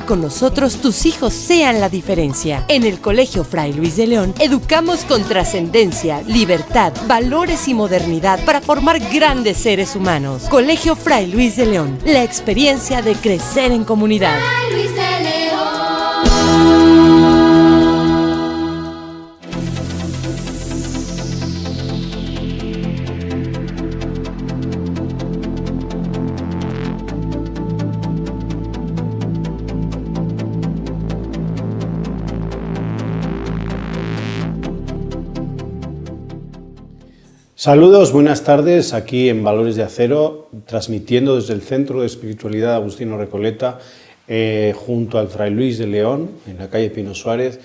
con nosotros tus hijos sean la diferencia. En el Colegio Fray Luis de León educamos con trascendencia, libertad, valores y modernidad para formar grandes seres humanos. Colegio Fray Luis de León, la experiencia de crecer en comunidad. Fray Luis de León. Saludos, buenas tardes, aquí en Valores de Acero, transmitiendo desde el Centro de Espiritualidad Agustino Recoleta, junto al Fray Luis de León, en la calle Pino Suárez.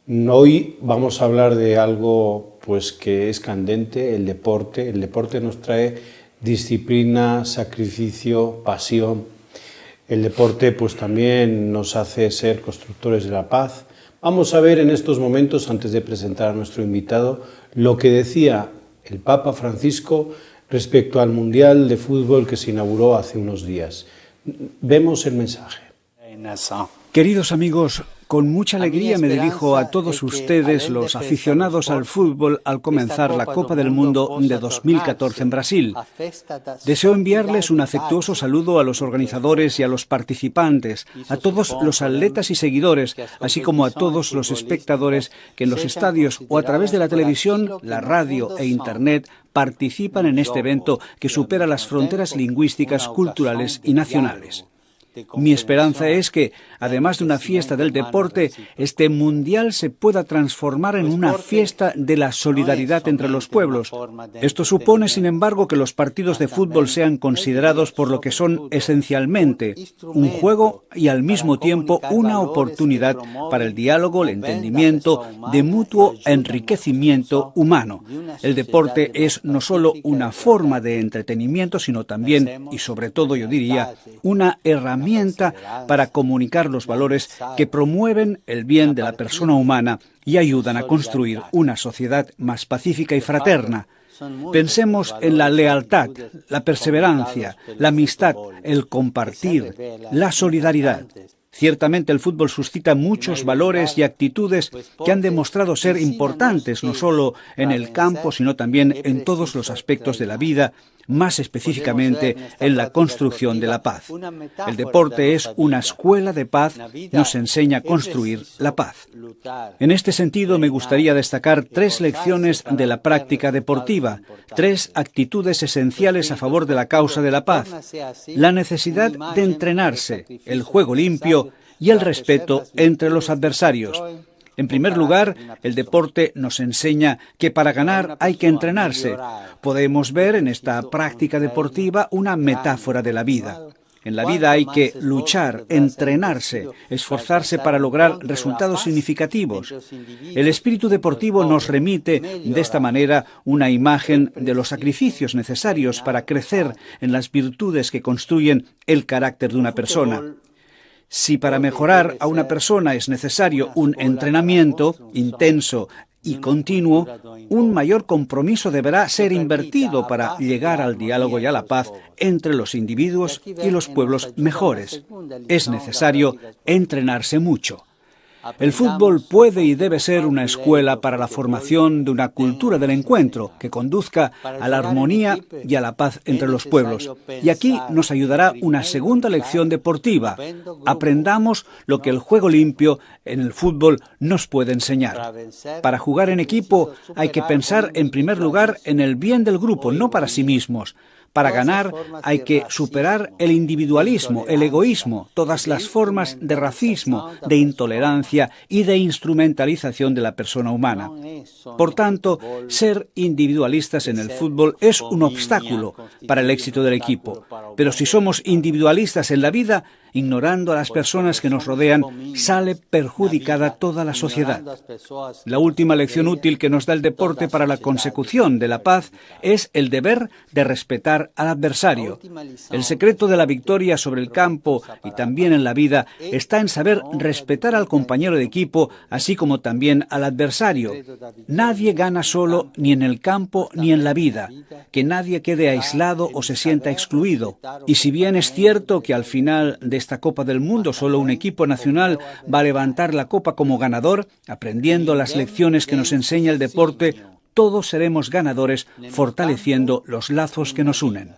Hoy vamos a hablar de algo pues, que es candente, el deporte. El deporte nos trae disciplina, sacrificio, pasión. El deporte pues, también nos hace ser constructores de la paz. Vamos a ver en estos momentos, antes de presentar a nuestro invitado, lo que decía el Papa Francisco respecto al Mundial de Fútbol que se inauguró hace unos días. Vemos el mensaje. Queridos amigos, con mucha alegría me dirijo a todos ustedes, los aficionados al fútbol, al comenzar la Copa del Mundo de 2014 en Brasil. Deseo enviarles un afectuoso saludo a los organizadores y a los participantes, a todos los atletas y seguidores, así como a todos los espectadores que en los estadios o a través de la televisión, la radio e internet participan en este evento que supera las fronteras lingüísticas, culturales y nacionales. Mi esperanza es que, además de una fiesta del deporte, este mundial se pueda transformar en una fiesta de la solidaridad entre los pueblos. Esto supone, sin embargo, que los partidos de fútbol sean considerados por lo que son esencialmente un juego y al mismo tiempo una oportunidad para el diálogo, el entendimiento, de mutuo enriquecimiento humano. El deporte es no solo una forma de entretenimiento, sino también, y sobre todo yo diría, una herramienta para comunicar los valores que promueven el bien de la persona humana y ayudan a construir una sociedad más pacífica y fraterna. Pensemos en la lealtad, la perseverancia, la amistad, el compartir, la solidaridad. Ciertamente el fútbol suscita muchos valores y actitudes que han demostrado ser importantes no solo en el campo, sino también en todos los aspectos de la vida, más específicamente en la construcción de la paz. El deporte es una escuela de paz, nos enseña a construir la paz. En este sentido, me gustaría destacar 3 lecciones de la práctica deportiva, 3 actitudes esenciales a favor de la causa de la paz: la necesidad de entrenarse, el juego limpio y el respeto entre los adversarios. En primer lugar, el deporte nos enseña que para ganar hay que entrenarse. Podemos ver en esta práctica deportiva una metáfora de la vida. En la vida hay que luchar, entrenarse, esforzarse para lograr resultados significativos. El espíritu deportivo nos remite de esta manera una imagen de los sacrificios necesarios para crecer en las virtudes que construyen el carácter de una persona. Si para mejorar a una persona es necesario un entrenamiento intenso y continuo, un mayor compromiso deberá ser invertido para llegar al diálogo y a la paz entre los individuos y los pueblos mejores. Es necesario entrenarse mucho. El fútbol puede y debe ser una escuela para la formación de una cultura del encuentro que conduzca a la armonía y a la paz entre los pueblos. Y aquí nos ayudará una segunda lección deportiva. Aprendamos lo que el juego limpio en el fútbol nos puede enseñar. Para jugar en equipo hay que pensar en primer lugar en el bien del grupo, no para sí mismos. Para ganar hay que superar el individualismo, el egoísmo, todas las formas de racismo, de intolerancia y de instrumentalización de la persona humana. Por tanto, ser individualistas en el fútbol es un obstáculo para el éxito del equipo. Pero si somos individualistas en la vida, ignorando a las personas que nos rodean, sale perjudicada toda la sociedad. La última lección útil que nos da el deporte para la consecución de la paz es el deber de respetar al adversario. El secreto de la victoria sobre el campo y también en la vida está en saber respetar al compañero de equipo, así como también al adversario. Nadie gana solo, ni en el campo ni en la vida. Que nadie quede aislado o se sienta excluido. Y si bien es cierto que al final de esta Copa del Mundo. Solo un equipo nacional va a levantar la copa como ganador, aprendiendo las lecciones que nos enseña el deporte. Todos seremos ganadores, fortaleciendo los lazos que nos unen.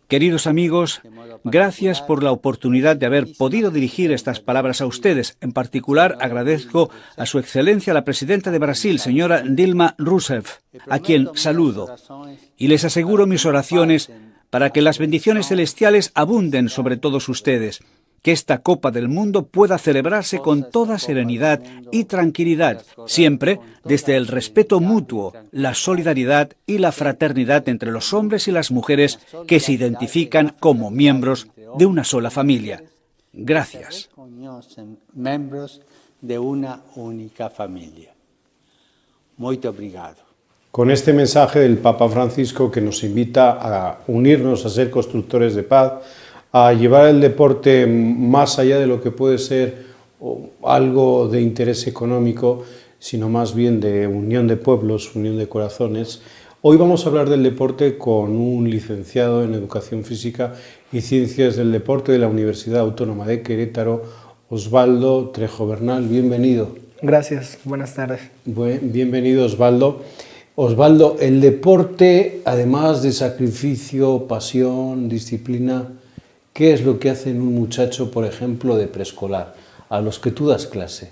Queridos amigos, gracias por la oportunidad de haber podido dirigir estas palabras a ustedes. En particular, agradezco a Su Excelencia la Presidenta de Brasil, señora Dilma Rousseff, a quien saludo. Y les aseguro mis oraciones para que las bendiciones celestiales abunden sobre todos ustedes. Que esta Copa del Mundo pueda celebrarse con toda serenidad y tranquilidad, siempre desde el respeto mutuo, la solidaridad y la fraternidad entre los hombres y las mujeres que se identifican como miembros de una sola familia. Gracias. Miembros de una única familia. Muy obrigado. Con este mensaje del Papa Francisco que nos invita a unirnos, a ser constructores de paz, a llevar el deporte más allá de lo que puede ser algo de interés económico, sino más bien de unión de pueblos, unión de corazones. Hoy vamos a hablar del deporte con un licenciado en Educación Física y Ciencias del Deporte de la Universidad Autónoma de Querétaro, Osvaldo Trejo Bernal. Bienvenido. Gracias, buenas tardes. Bienvenido, Osvaldo. Osvaldo, el deporte, además de sacrificio, pasión, disciplina, ¿qué es lo que hace en un muchacho, por ejemplo, de preescolar, a los que tú das clase?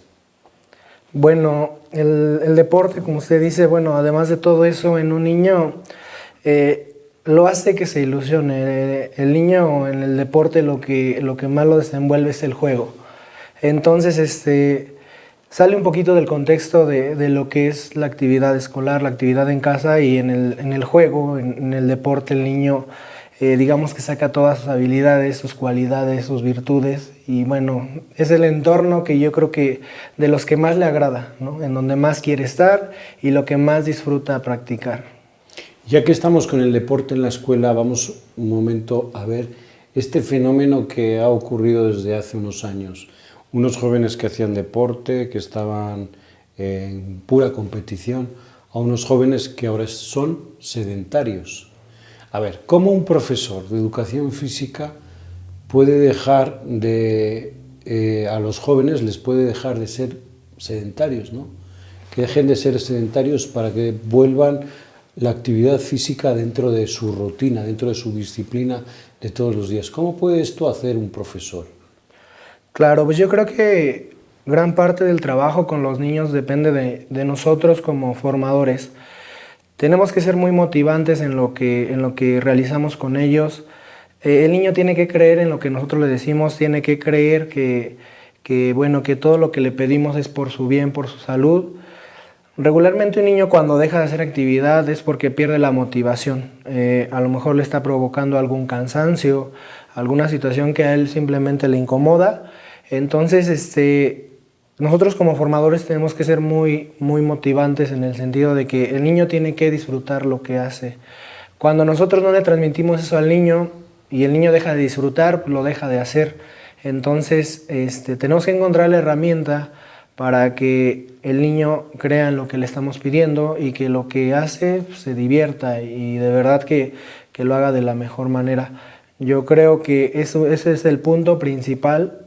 Bueno, el deporte, como usted dice, bueno, además de todo eso, en un niño lo hace que se ilusione. El niño en el deporte lo que más lo desenvuelve es el juego. Entonces, sale un poquito del contexto de lo que es la actividad escolar, la actividad en casa, y en el juego, en el deporte, el niño digamos que saca todas sus habilidades, sus cualidades, sus virtudes, y bueno, es el entorno que yo creo que de los que más le agrada, ¿no? En donde más quiere estar y lo que más disfruta practicar. Ya que estamos con el deporte en la escuela, vamos un momento a ver este fenómeno que ha ocurrido desde hace unos años. Unos jóvenes que hacían deporte, que estaban en pura competición, a unos jóvenes que ahora son sedentarios. A ver, ¿cómo un profesor de educación física puede dejar a los jóvenes les puede dejar de ser sedentarios, ¿no? Que dejen de ser sedentarios para que vuelvan la actividad física dentro de su rutina, dentro de su disciplina de todos los días? ¿Cómo puede esto hacer un profesor? Claro, pues yo creo que gran parte del trabajo con los niños depende de nosotros como formadores. Tenemos que ser muy motivantes en lo que realizamos con ellos. El niño tiene que creer en lo que nosotros le decimos, tiene que creer que todo lo que le pedimos es por su bien, por su salud. Regularmente un niño cuando deja de hacer actividad es porque pierde la motivación. A lo mejor le está provocando algún cansancio, alguna situación que a él simplemente le incomoda. Entonces, nosotros como formadores tenemos que ser muy, muy motivantes en el sentido de que el niño tiene que disfrutar lo que hace. Cuando nosotros no le transmitimos eso al niño y el niño deja de disfrutar, lo deja de hacer. Entonces, tenemos que encontrar la herramienta para que el niño crea en lo que le estamos pidiendo y que lo que hace se divierta y de verdad que lo haga de la mejor manera. Yo creo que ese es el punto principal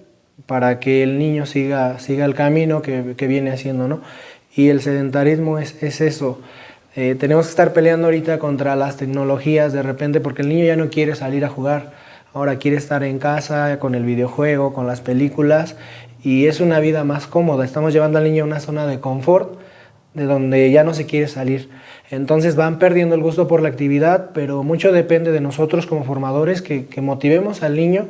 para que el niño siga el camino que viene haciendo, ¿no? Y el sedentarismo es eso. Tenemos que estar peleando ahorita contra las tecnologías de repente porque el niño ya no quiere salir a jugar. Ahora quiere estar en casa con el videojuego, con las películas, y es una vida más cómoda. Estamos llevando al niño a una zona de confort de donde ya no se quiere salir. Entonces van perdiendo el gusto por la actividad, pero mucho depende de nosotros como formadores que motivemos al niño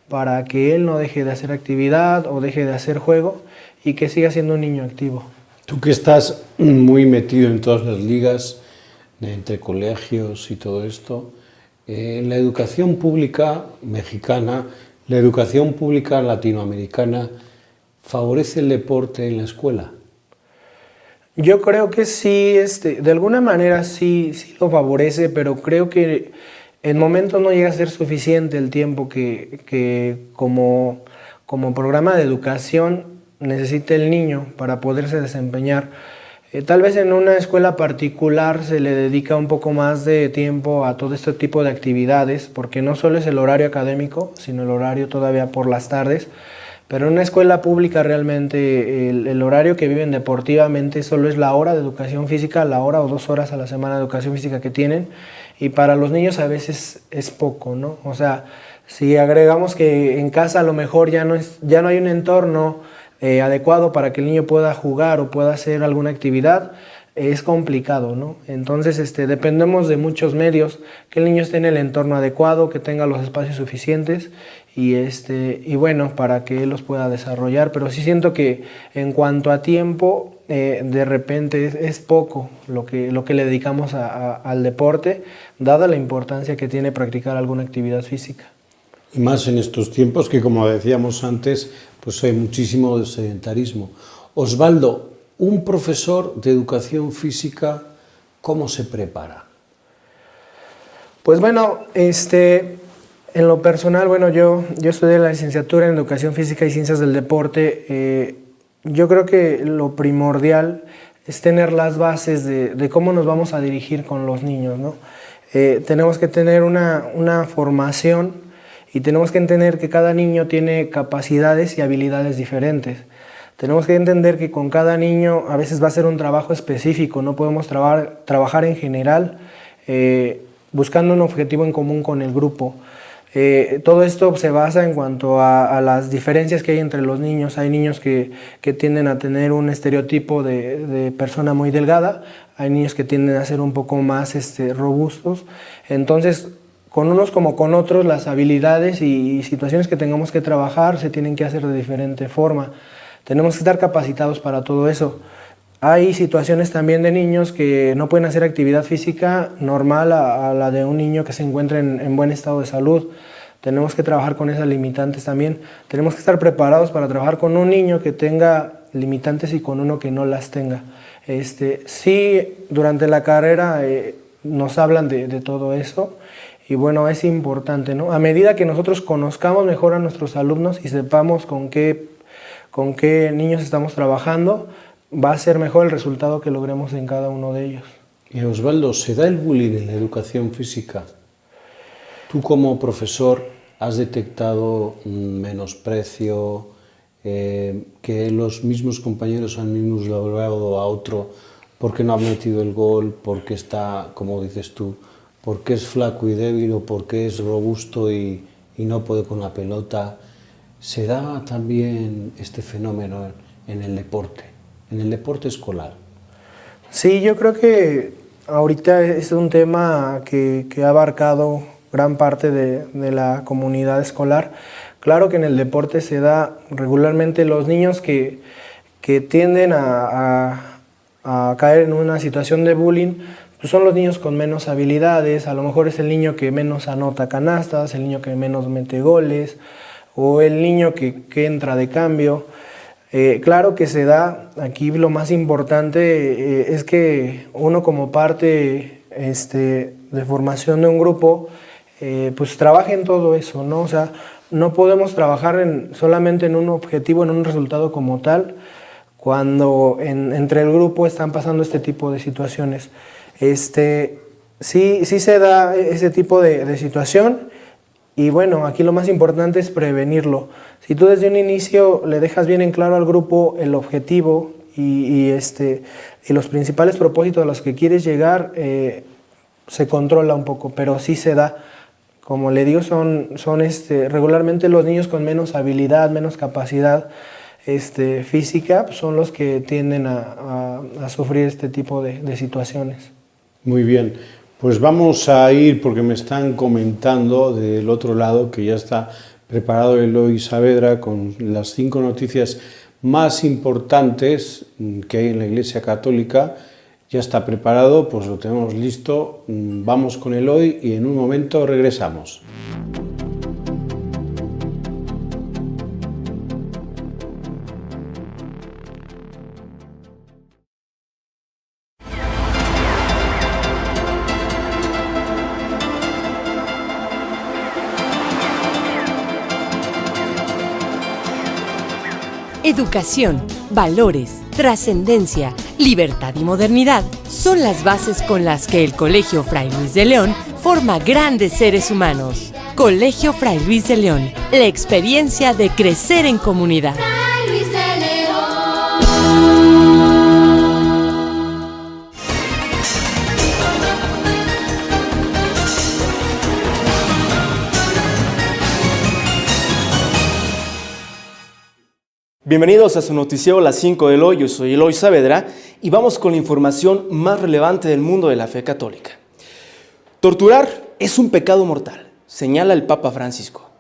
para que él no deje de hacer actividad o deje de hacer juego y que siga siendo un niño activo. Tú que estás muy metido en todas las ligas, entre colegios y todo esto, la educación pública mexicana, la educación pública latinoamericana, ¿favorece el deporte en la escuela? Yo creo que sí, de alguna manera sí lo favorece, pero creo que en momentos no llega a ser suficiente el tiempo que como programa de educación necesita el niño para poderse desempeñar. Tal vez en una escuela particular se le dedica un poco más de tiempo a todo este tipo de actividades, porque no solo es el horario académico, sino el horario todavía por las tardes. Pero en una escuela pública realmente el horario que viven deportivamente solo es la hora de educación física, la hora o 2 horas a la semana de educación física que tienen, y para los niños a veces es poco, ¿no? O sea, si agregamos que en casa a lo mejor ya no hay un entorno adecuado para que el niño pueda jugar o pueda hacer alguna actividad, es complicado, ¿no? Entonces dependemos de muchos medios, que el niño esté en el entorno adecuado, que tenga los espacios suficientes y bueno, para que él los pueda desarrollar. Pero sí siento que en cuanto a tiempo, de repente es poco lo que le dedicamos al deporte, dada la importancia que tiene practicar alguna actividad física. Y más en estos tiempos que, como decíamos antes, pues hay muchísimo sedentarismo. Osvaldo, un profesor de educación física, ¿cómo se prepara? Pues bueno, en lo personal, bueno, yo estudié la licenciatura en Educación Física y Ciencias del Deporte. Yo creo que lo primordial es tener las bases de cómo nos vamos a dirigir con los niños, ¿no? Tenemos que tener una formación y tenemos que entender que cada niño tiene capacidades y habilidades diferentes. Tenemos que entender que con cada niño a veces va a ser un trabajo específico, no podemos trabajar en general buscando un objetivo en común con el grupo. Todo esto se basa en cuanto a las diferencias que hay entre los niños. Hay niños que tienden a tener un estereotipo de persona muy delgada, hay niños que tienden a ser un poco más robustos. Entonces, con unos como con otros, las habilidades y situaciones que tengamos que trabajar se tienen que hacer de diferente forma. Tenemos que estar capacitados para todo eso. Hay situaciones también de niños que no pueden hacer actividad física normal a la de un niño que se encuentra en buen estado de salud. Tenemos que trabajar con esas limitantes también. Tenemos que estar preparados para trabajar con un niño que tenga limitantes y con uno que no las tenga. Sí, durante la carrera nos hablan de todo eso. Y bueno, es importante, ¿no? A medida que nosotros conozcamos mejor a nuestros alumnos y sepamos con qué niños estamos trabajando, va a ser mejor el resultado que logremos en cada uno de ellos. Y Osvaldo, ¿se da el bullying en la educación física? Tú como profesor has detectado un menosprecio, que los mismos compañeros han minusvalorado a otro porque no ha metido el gol, porque está, como dices tú, porque es flaco y débil o porque es robusto y no puede con la pelota. ¿Se da también este fenómeno en el deporte escolar? Sí, yo creo que ahorita es un tema que ha abarcado gran parte de la comunidad escolar. Claro que en el deporte se da regularmente los niños que tienden a caer en una situación de bullying, pues son los niños con menos habilidades. A lo mejor es el niño que menos anota canastas, el niño que menos mete goles, o el niño que entra de cambio. Claro que se da. Aquí lo más importante es que uno, como parte de formación de un grupo, pues trabaje en todo eso, ¿no? O sea, no podemos trabajar solamente en un objetivo, en un resultado como tal, cuando entre el grupo están pasando este tipo de situaciones. Sí se da ese tipo de situación. Y bueno, aquí lo más importante es prevenirlo. Si tú desde un inicio le dejas bien en claro al grupo el objetivo y los principales propósitos a los que quieres llegar, se controla un poco, pero sí se da. Como le digo, son regularmente los niños con menos habilidad, menos capacidad física, son los que tienden a sufrir este tipo de situaciones. Muy bien. Pues vamos a ir, porque me están comentando del otro lado que ya está preparado Eloy Saavedra con las 5 noticias más importantes que hay en la Iglesia Católica. Ya está preparado, pues lo tenemos listo. Vamos con Eloy y en un momento regresamos. Educación, valores, trascendencia, libertad y modernidad son las bases con las que el Colegio Fray Luis de León forma grandes seres humanos. Colegio Fray Luis de León, la experiencia de crecer en comunidad. Fray Luis de León. Bienvenidos a su noticiero Las 5 del Hoy. Yo soy Eloy Saavedra y vamos con la información más relevante del mundo de la fe católica. Torturar es un pecado mortal, señala el Papa Francisco.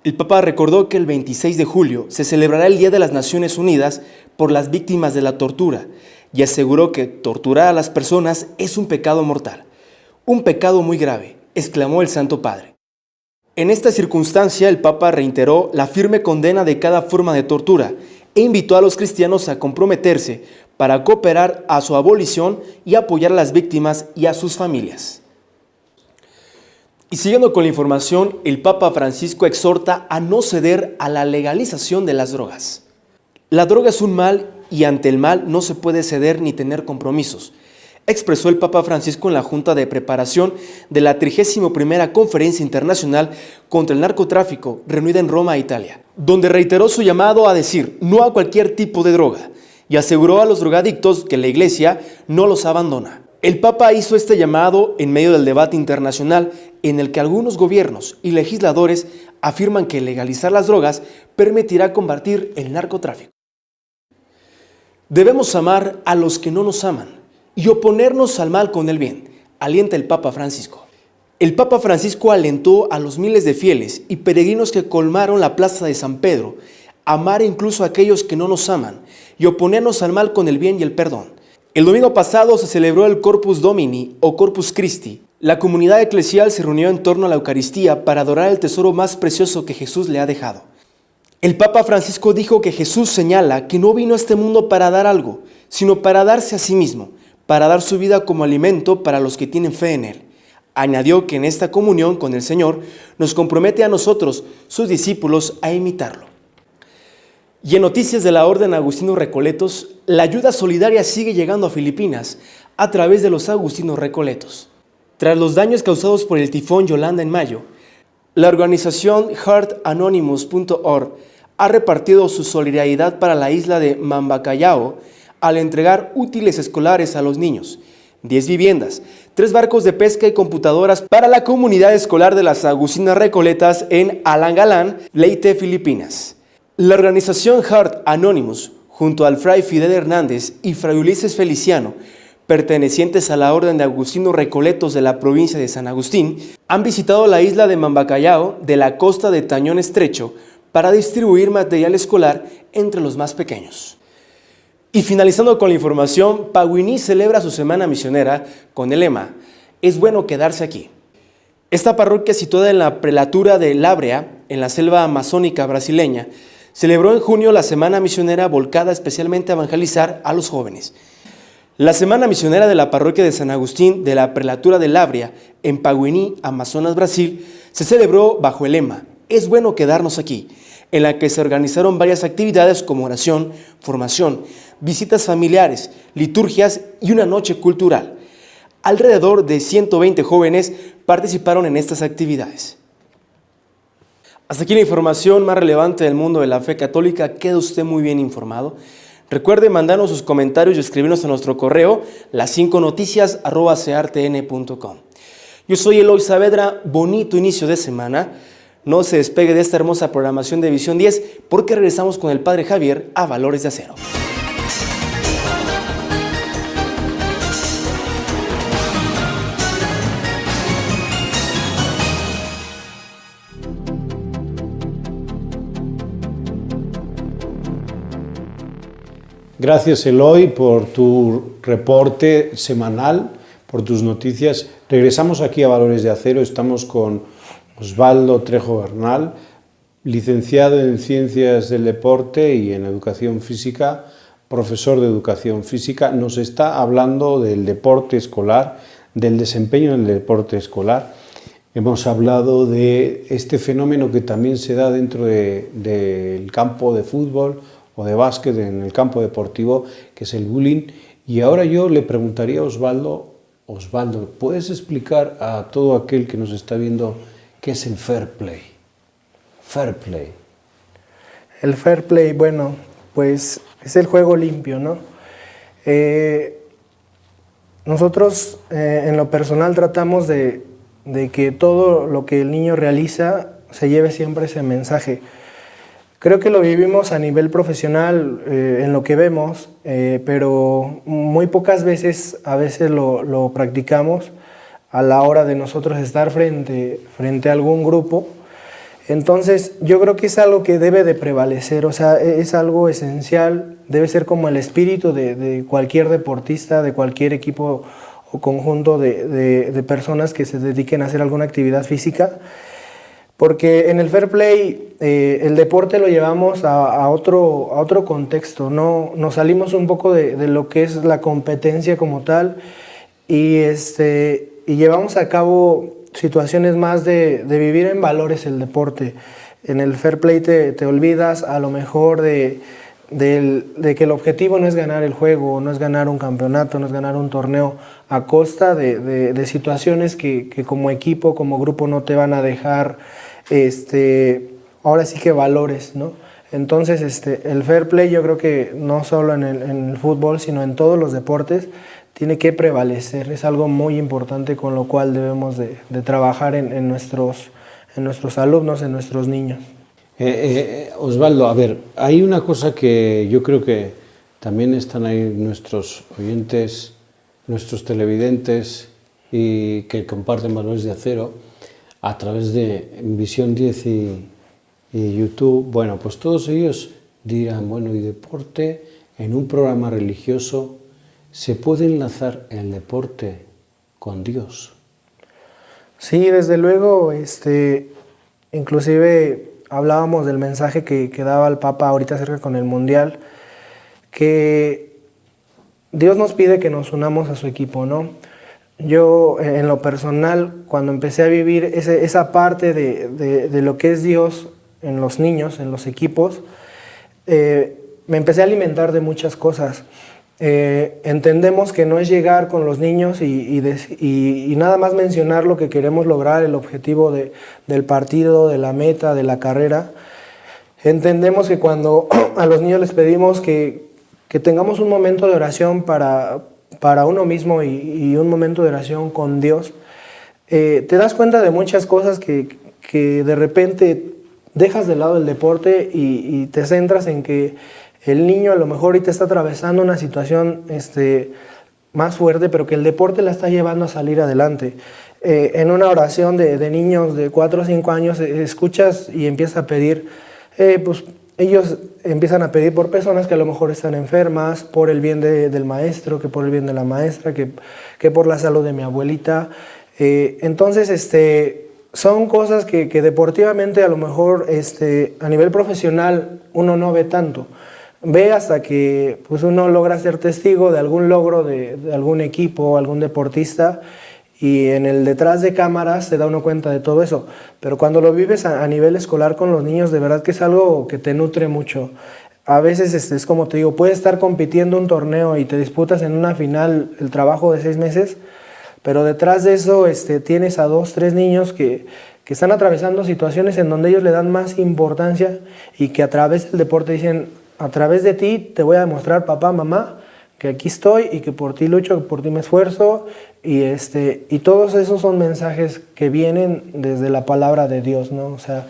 El Papa recordó que el 26 de julio se celebrará el Día de las Naciones Unidas por las víctimas de la tortura y aseguró que torturar a las personas es un pecado mortal. Un pecado muy grave, exclamó el Santo Padre. En esta circunstancia, el Papa reiteró la firme condena de cada forma de tortura e invitó a los cristianos a comprometerse para cooperar a su abolición y apoyar a las víctimas y a sus familias. Y siguiendo con la información, el Papa Francisco exhorta a no ceder a la legalización de las drogas. La droga es un mal y ante el mal no se puede ceder ni tener compromisos, expresó el Papa Francisco en la Junta de Preparación de la 31ª Conferencia Internacional contra el Narcotráfico, reunida en Roma, Italia, donde reiteró su llamado a decir no a cualquier tipo de droga y aseguró a los drogadictos que la Iglesia no los abandona. El Papa hizo este llamado en medio del debate internacional en el que algunos gobiernos y legisladores afirman que legalizar las drogas permitirá combatir el narcotráfico. Debemos amar a los que no nos aman y oponernos al mal con el bien, alienta el Papa Francisco. El Papa Francisco alentó a los miles de fieles y peregrinos que colmaron la plaza de San Pedro a amar incluso a aquellos que no nos aman y oponernos al mal con el bien y el perdón. El domingo pasado se celebró el Corpus Domini o Corpus Christi. La comunidad eclesial se reunió en torno a la Eucaristía para adorar el tesoro más precioso que Jesús le ha dejado. El Papa Francisco dijo que Jesús señala que no vino a este mundo para dar algo, sino para darse a sí mismo, para dar su vida como alimento para los que tienen fe en Él. Añadió que en esta comunión con el Señor nos compromete a nosotros, sus discípulos, a imitarlo. Y en noticias de la Orden Agustinos Recoletos, la ayuda solidaria sigue llegando a Filipinas a través de los Agustinos Recoletos. Tras los daños causados por el tifón Yolanda en mayo, la organización heartanonymous.org ha repartido su solidaridad para la isla de Mambacayao al entregar útiles escolares a los niños, 10 viviendas, 3 barcos de pesca y computadoras para la comunidad escolar de las Agustinas Recoletas en Alangalan, Leyte, Filipinas. La organización Heart Anonymous, junto al Fray Fidel Hernández y Fray Ulises Feliciano, pertenecientes a la Orden de Agustinos Recoletos de la provincia de San Agustín, han visitado la isla de Mambacayao de la costa de Tañón Estrecho para distribuir material escolar entre los más pequeños. Y finalizando con la información, Paguiní celebra su semana misionera con el lema "Es bueno quedarse aquí". Esta parroquia, situada en la prelatura de Lábrea, en la selva amazónica brasileña, celebró en junio la Semana Misionera volcada especialmente a evangelizar a los jóvenes. La Semana Misionera de la Parroquia de San Agustín de la Prelatura de Lábrea, en Paguiní, Amazonas, Brasil, se celebró bajo el lema "Es bueno quedarnos aquí", en la que se organizaron varias actividades como oración, formación, visitas familiares, liturgias y una noche cultural. Alrededor de 120 jóvenes participaron en estas actividades. Hasta aquí la información más relevante del mundo de la fe católica. Queda usted muy bien informado. Recuerde mandarnos sus comentarios y escribirnos a nuestro correo las5noticias@cartn.com. Yo soy Eloy Saavedra. Bonito inicio de semana. No se despegue de esta hermosa programación de Visión 10 porque regresamos con el Padre Javier a Valores de Acero. Gracias, Eloy, por tu reporte semanal, por tus noticias. Regresamos aquí a Valores de Acero. Estamos con Osvaldo Trejo Bernal, licenciado en Ciencias del Deporte y en Educación Física, profesor de Educación Física. Nos está hablando del deporte escolar, del desempeño en el deporte escolar. Hemos hablado de este fenómeno que también se da dentro del campo de fútbol o de básquet, en el campo deportivo, que es el bullying, Y ahora yo le preguntaría a Osvaldo, ¿puedes explicar a todo aquel que nos está viendo qué es el fair play? Fair play. El fair play, bueno, pues es el juego limpio, ¿no? Nosotros en lo personal tratamos de que todo lo que el niño realiza se lleve siempre ese mensaje. Creo que lo vivimos a nivel profesional en lo que vemos, pero muy pocas veces, a veces lo practicamos a la hora de nosotros estar frente a algún grupo. Entonces yo creo que es algo que debe de prevalecer, o sea, es algo esencial, debe ser como el espíritu de cualquier deportista, de cualquier equipo o conjunto de personas que se dediquen a hacer alguna actividad física, porque en el fair play el deporte lo llevamos a otro contexto, ¿no? Nos salimos un poco de lo que es la competencia como tal y llevamos a cabo situaciones más de vivir en valores el deporte. En el fair play te olvidas a lo mejor de que el objetivo no es ganar el juego, no es ganar un campeonato, no es ganar un torneo a costa de situaciones que como equipo, como grupo no te van a dejar, ahora sí que valores, ¿no? Entonces el fair play yo creo que no solo en el fútbol, sino en todos los deportes, tiene que prevalecer, es algo muy importante con lo cual debemos de trabajar en nuestros alumnos, en nuestros niños. Osvaldo, a ver, hay una cosa que yo creo que también están ahí nuestros oyentes, nuestros televidentes y que comparten Valores de Acero a través de Visión 10 y YouTube. Bueno, pues todos ellos dirán, bueno, y deporte en un programa religioso, ¿se puede enlazar el deporte con Dios? Sí, desde luego, inclusive hablábamos del mensaje que daba el Papa ahorita acerca con el Mundial, que Dios nos pide que nos unamos a su equipo, ¿no? Yo, en lo personal, cuando empecé a vivir esa parte de lo que es Dios en los niños, en los equipos, me empecé a alimentar de muchas cosas. Entendemos que no es llegar con los niños y nada más mencionar lo que queremos lograr, el objetivo del partido, de la meta, de la carrera. Entendemos que cuando a los niños les pedimos que tengamos un momento de oración para uno mismo y un momento de oración con Dios, te das cuenta de muchas cosas que de repente dejas de lado el deporte y te centras en que el niño a lo mejor ahorita está atravesando una situación más fuerte, pero que el deporte la está llevando a salir adelante. En una oración de niños de 4 o 5 años escuchas y empiezas a pedir, pues ellos empiezan a pedir por personas que a lo mejor están enfermas, por el bien del maestro, que por el bien de la maestra, que por la salud de mi abuelita. Entonces, son cosas que deportivamente a lo mejor a nivel profesional uno no ve tanto. Ve hasta que pues uno logra ser testigo de algún logro de algún equipo, algún deportista, y en el detrás de cámaras se da uno cuenta de todo eso. Pero cuando lo vives a nivel escolar con los niños, de verdad que es algo que te nutre mucho. A veces es como te digo, puedes estar compitiendo un torneo y te disputas en una final el trabajo de 6 meses, pero detrás de eso tienes a 2, 3 niños que están atravesando situaciones en donde ellos le dan más importancia y que a través del deporte dicen, a través de ti te voy a demostrar, papá, mamá, que aquí estoy y que por ti lucho, que por ti me esfuerzo, y todos esos son mensajes que vienen desde la palabra de Dios, ¿no? O sea,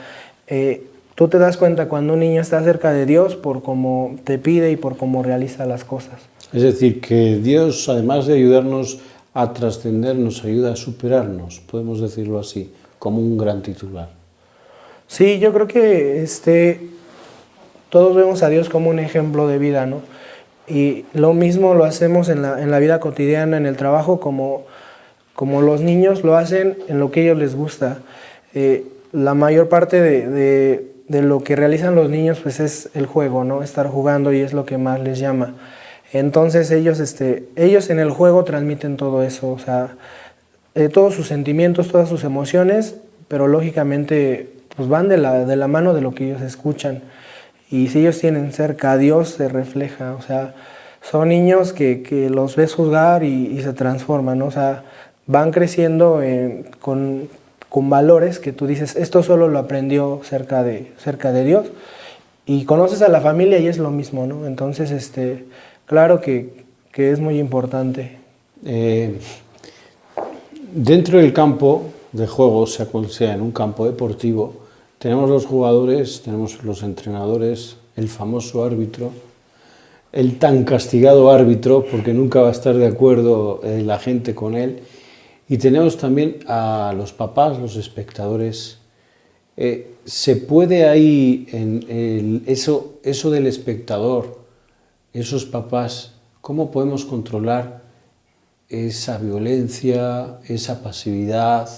tú te das cuenta cuando un niño está cerca de Dios por cómo te pide y por cómo realiza las cosas. Es decir, que Dios, además de ayudarnos a trascender, nos ayuda a superarnos, podemos decirlo así, como un gran titular. Sí, yo creo que todos vemos a Dios como un ejemplo de vida, ¿no? Y lo mismo lo hacemos en la vida cotidiana, en el trabajo, como los niños lo hacen en lo que a ellos les gusta. La mayor parte de lo que realizan los niños pues es el juego, ¿no? Estar jugando, y es lo que más les llama. Entonces ellos en el juego transmiten todo eso, o sea, todos sus sentimientos, todas sus emociones, pero lógicamente pues van de la mano de lo que ellos escuchan. Y si ellos tienen cerca a Dios, se refleja. O sea, son niños que los ves jugar y se transforman, ¿no? O sea, van creciendo con valores que tú dices, esto solo lo aprendió cerca de Dios, y conoces a la familia y es lo mismo, ¿no? Entonces, claro que es muy importante. Dentro del campo de juego, sea cual sea, en un campo deportivo, tenemos los jugadores, tenemos los entrenadores, el famoso árbitro, el tan castigado árbitro, porque nunca va a estar de acuerdo la gente con él, y tenemos también a los papás, los espectadores. ¿Se puede ahí, eso del espectador, esos papás, cómo podemos controlar esa violencia, esa pasividad,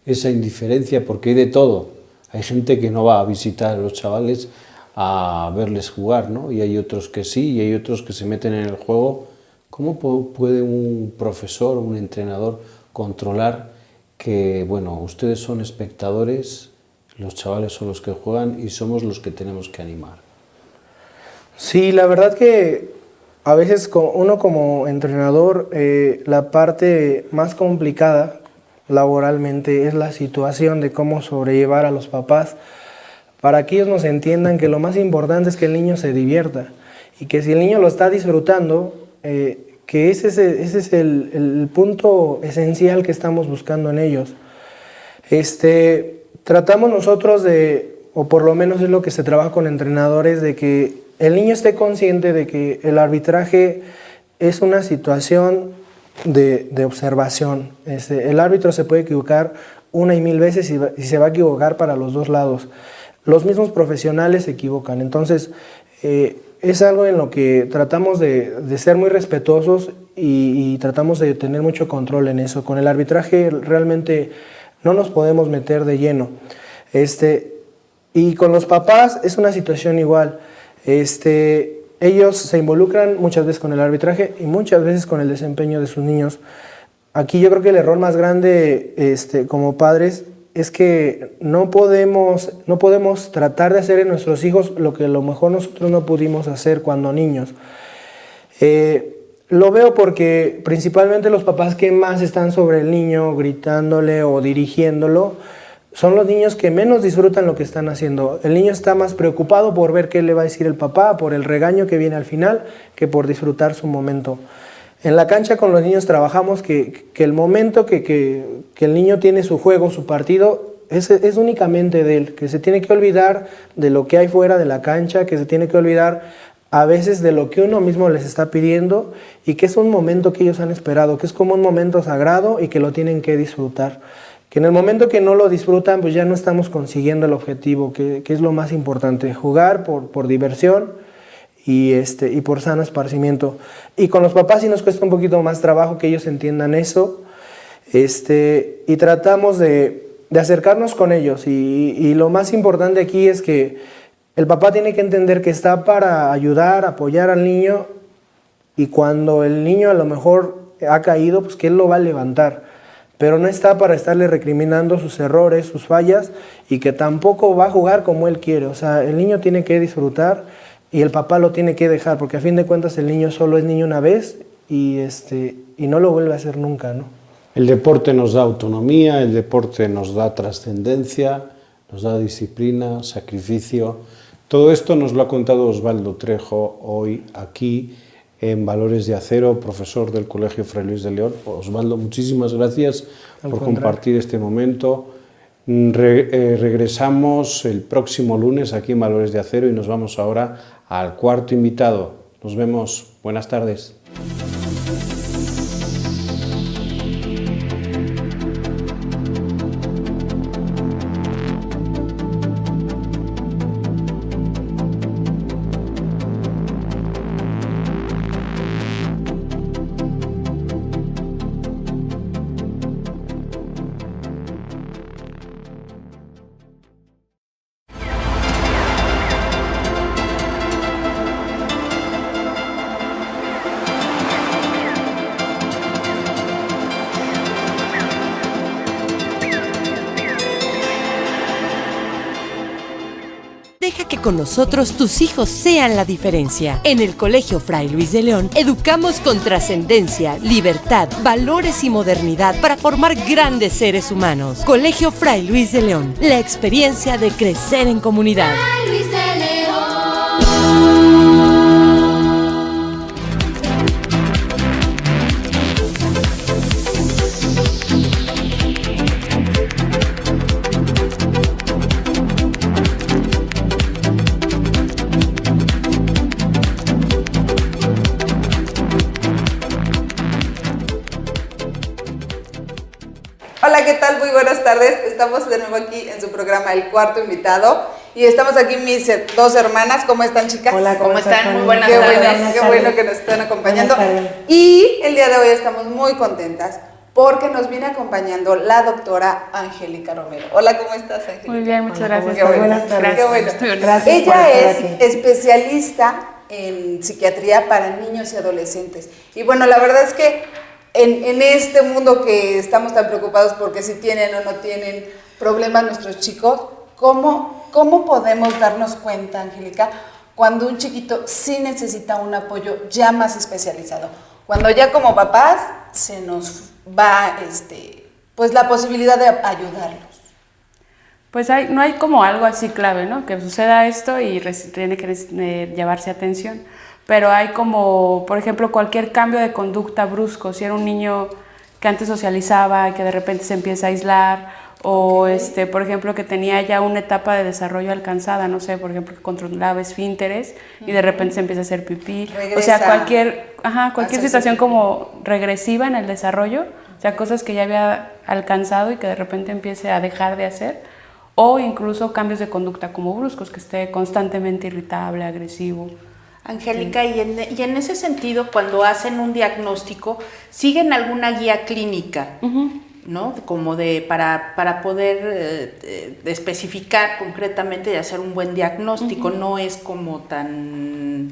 esa indiferencia? Porque hay de todo. Hay gente que no va a visitar a los chavales a verles jugar, ¿no? Y hay otros que sí, y hay otros que se meten en el juego. ¿Cómo puede un profesor, un entrenador controlar que, bueno, ustedes son espectadores, los chavales son los que juegan y somos los que tenemos que animar? Sí, la verdad que a veces uno como entrenador, la parte más complicada laboralmente es la situación de cómo sobrellevar a los papás para que ellos nos entiendan que lo más importante es que el niño se divierta y que si el niño lo está disfrutando, que ese es el punto esencial que estamos buscando en ellos. Tratamos nosotros o por lo menos es lo que se trabaja con entrenadores, de que el niño esté consciente de que el arbitraje es una situación de observación. El árbitro se puede equivocar una y mil veces y se va a equivocar para los dos lados. Los mismos profesionales se equivocan. Entonces, es algo en lo que tratamos de ser muy respetuosos y tratamos de tener mucho control en eso. Con el arbitraje realmente no nos podemos meter de lleno. Y con los papás es una situación igual. Ellos se involucran muchas veces con el arbitraje y muchas veces con el desempeño de sus niños. Aquí yo creo que el error más grande como padres es que no podemos tratar de hacer en nuestros hijos lo que a lo mejor nosotros no pudimos hacer cuando niños. Lo veo porque principalmente los papás que más están sobre el niño gritándole o dirigiéndolo son los niños que menos disfrutan lo que están haciendo. El niño está más preocupado por ver qué le va a decir el papá, por el regaño que viene al final, que por disfrutar su momento. En la cancha con los niños trabajamos que el momento que el niño tiene su juego, su partido, es únicamente de él, que se tiene que olvidar de lo que hay fuera de la cancha, que se tiene que olvidar a veces de lo que uno mismo les está pidiendo y que es un momento que ellos han esperado, que es como un momento sagrado y que lo tienen que disfrutar. Que en el momento que no lo disfrutan, pues ya no estamos consiguiendo el objetivo, que es lo más importante, jugar por diversión y por sano esparcimiento. Y con los papás sí nos cuesta un poquito más trabajo que ellos entiendan eso, y tratamos de acercarnos con ellos. Y lo más importante aquí es que el papá tiene que entender que está para ayudar, apoyar al niño, y cuando el niño a lo mejor ha caído, pues que él lo va a levantar. Pero no está para estarle recriminando sus errores, sus fallas, y que tampoco va a jugar como él quiere. O sea, el niño tiene que disfrutar y el papá lo tiene que dejar, porque a fin de cuentas el niño solo es niño una vez y no lo vuelve a hacer nunca, ¿no? El deporte nos da autonomía, el deporte nos da trascendencia, nos da disciplina, sacrificio. Todo esto nos lo ha contado Osvaldo Trejo hoy aquí en Valores de Acero, profesor del Colegio Fray Luis de León. Osvaldo, muchísimas gracias por compartir este momento. Regresamos el próximo lunes aquí en Valores de Acero y nos vamos ahora al cuarto invitado. Nos vemos. Buenas tardes. que con nosotros tus hijos sean la diferencia. En el Colegio Fray Luis de León educamos con trascendencia, libertad, valores y modernidad para formar grandes seres humanos. Colegio Fray Luis de León, la experiencia de crecer en comunidad. Fray Luis de León. Hola, ¿qué tal? Muy buenas tardes. Estamos de nuevo aquí en su programa El Cuarto Invitado y estamos aquí mis dos hermanas. ¿Cómo están, chicas? Hola, ¿cómo están? Muy buenas Qué tardes. bueno, qué bueno que nos están acompañando. Y el día de hoy estamos muy contentas porque nos viene acompañando la doctora Angélica Romero. Hola, ¿cómo estás, Angélica? Muy bien, muchas gracias. Qué bueno, Buenas tardes. qué bueno. Gracias Ella por estar es aquí. especialista en psiquiatría para niños y adolescentes. Y bueno, la verdad es que en este mundo que estamos tan preocupados porque si tienen o no tienen problemas nuestros chicos, ¿cómo podemos darnos cuenta, Angélica, cuando un chiquito sí necesita un apoyo ya más especializado? Cuando ya como papás se nos va pues la posibilidad de ayudarlos. Pues no hay como algo así clave, ¿no? Que suceda esto y tiene que llevarse atención. Pero hay como, por ejemplo, cualquier cambio de conducta brusco. Si era un niño que antes socializaba y que de repente se empieza a aislar, o por ejemplo, que tenía ya una etapa de desarrollo alcanzada, no sé, por ejemplo, que controlaba esfínteres y de repente se empieza a hacer pipí. Regresa o sea, cualquier situación como regresiva en el desarrollo, o sea, cosas que ya había alcanzado y que de repente empiece a dejar de hacer, o incluso cambios de conducta como bruscos, que esté constantemente irritable, agresivo. Angélica, y en ese sentido, cuando hacen un diagnóstico, ¿siguen alguna guía clínica, ¿no? Como para poder especificar concretamente y hacer un buen diagnóstico? No es como tan